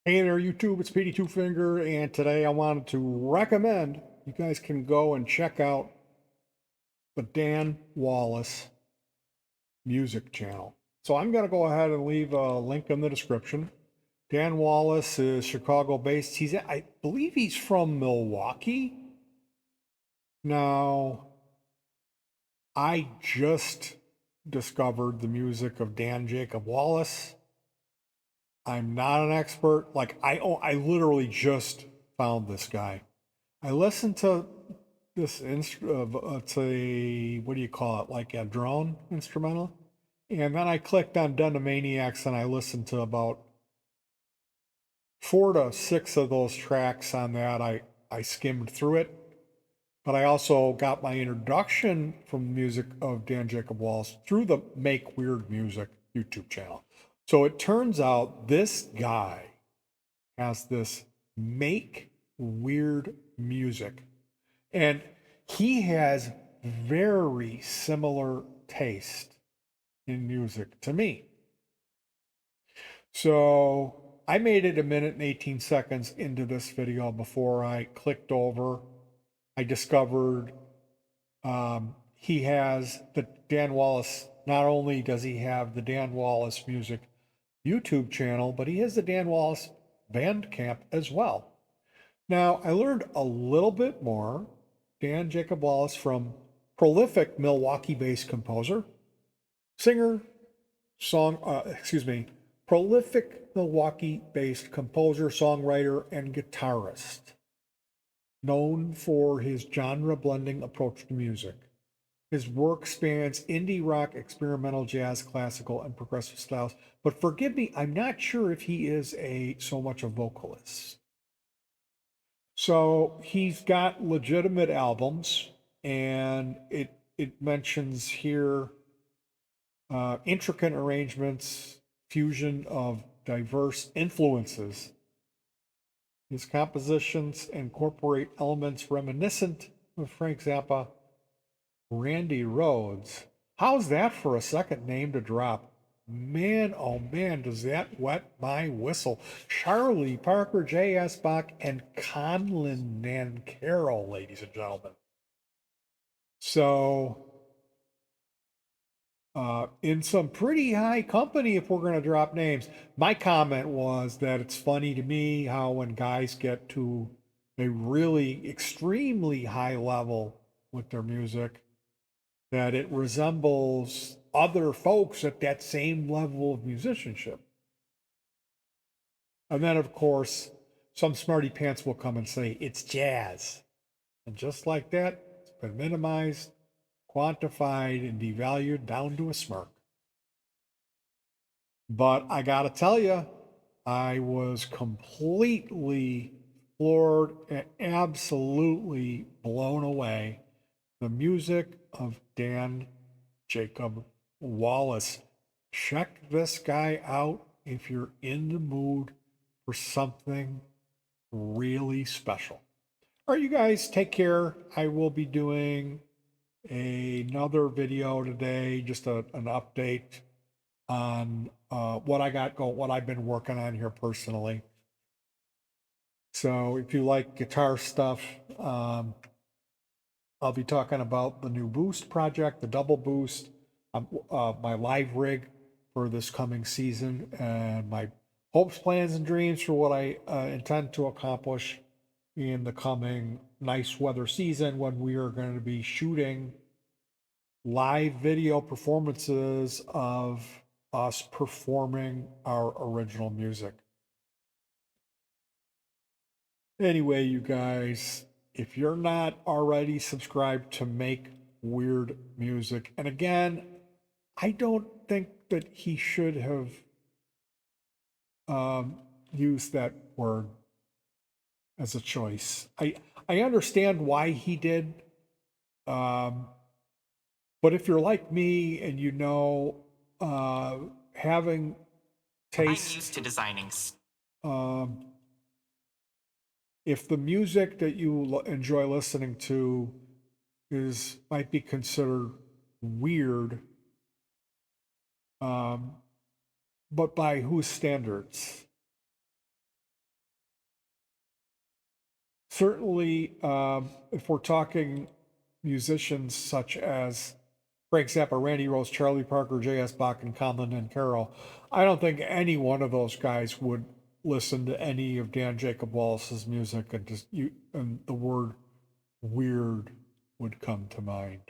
Hey there, YouTube. It's Petey Two Finger, and today I wanted to recommend you guys can go and check out the Dan Wallace music channel. So I'm going to go ahead and leave a link in the description. Dan Wallace is Chicago based. I believe he's from Milwaukee. Now, I just discovered the music of Dan Jacob Wallace. I'm not an expert. I literally just found this guy. I listened to it's a, what do you call it? Like a drone instrumental. And then I clicked on Maniacs and I listened to about 4 to 6 of those tracks on that. I skimmed through it, but I also got my introduction from the music of Dan Jacob Wallace through the Make Weird Music YouTube channel. So it turns out this guy has this Make Weird Music. And he has very similar taste in music to me. So I made it 1 minute and 18 seconds into this video before I clicked over. I discovered he has the Dan Wallace. Not only does he have the Dan Wallace Music YouTube channel, but he has the Dan Wallace Bandcamp as well. Now, I learned a little bit more. Dan Jacob Wallace, from prolific Milwaukee-based composer, singer, prolific Milwaukee-based composer, songwriter, and guitarist, known for his genre-blending approach to music. His work spans indie rock, experimental jazz, classical, and progressive styles. But forgive me, I'm not sure if he is so much a vocalist. So he's got legitimate albums, and it mentions here intricate arrangements, fusion of diverse influences. His compositions incorporate elements reminiscent of Frank Zappa, Randy Rhoads. How's that for a second name to drop? Man, oh man, does that wet my whistle. Charlie Parker, J.S. Bach, and Conlon Nancarrow, ladies and gentlemen. So, in some pretty high company, if we're going to drop names. My comment was that it's funny to me how when guys get to a really extremely high level with their music, that it resembles other folks at that same level of musicianship. And then, of course, some smarty pants will come and say, it's jazz. And just like that, it's been minimized, quantified, and devalued down to a smirk. But I got to tell you, I was completely floored and absolutely blown away. The music of Dan Jacob Wallace. Check this guy out if you're in the mood for something really special. All right, you guys, take care. I will be doing another video today, just an update on what I got going, what I've been working on here personally. So if you like guitar stuff, I'll be talking about the new boost project, the double boost, my live rig for this coming season, and my hopes, plans, and dreams for what I intend to accomplish in the coming nice weather season when we are going to be shooting live video performances of us performing our original music. Anyway, you guys, if you're not already subscribed to Make Weird Music, and again, I don't think that he should have used that word as a choice. I understand why he did, um, but if you're like me and you know, having taste, I'm used to designing. Um, if the music that you enjoy listening to might be considered weird, um, but by whose standards? certainly, if we're talking musicians such as Frank Zappa, Randy Rose, Charlie Parker, J.S. Bach, and Conlon and Carroll, I don't think any one of those guys would listen to any of Dan Jacob Wallace's music and and the word weird would come to mind.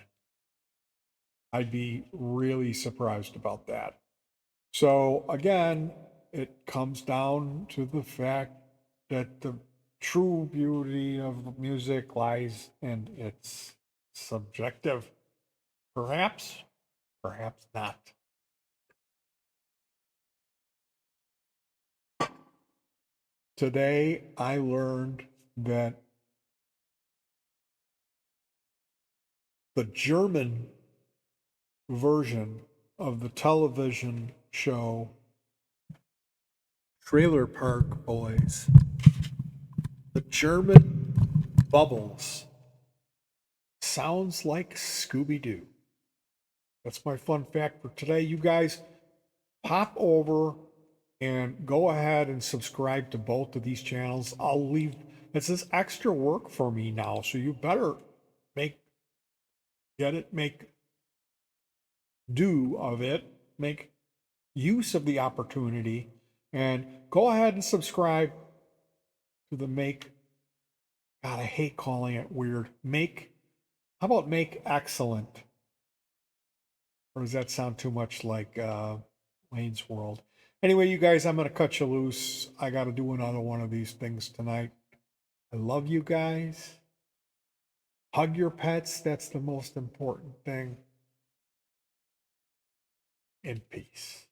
I'd be really surprised about that. So again, it comes down to the fact that the true beauty of music lies in its subjective. Perhaps, perhaps not. Today, I learned that the German version of the television show Trailer Park Boys, the German Bubbles, sounds like Scooby Doo. That's my fun fact for today. You guys pop over and go ahead and subscribe to both of these channels. I'll leave, it's this extra work for me now, so you better make do of it, make use of the opportunity, and go ahead and subscribe to the God, I hate calling it weird. How about make excellent? Or does that sound too much like Wayne's World? Anyway, you guys, I'm going to cut you loose. I got to do another one of these things tonight. I love you guys. Hug your pets. That's the most important thing. In peace.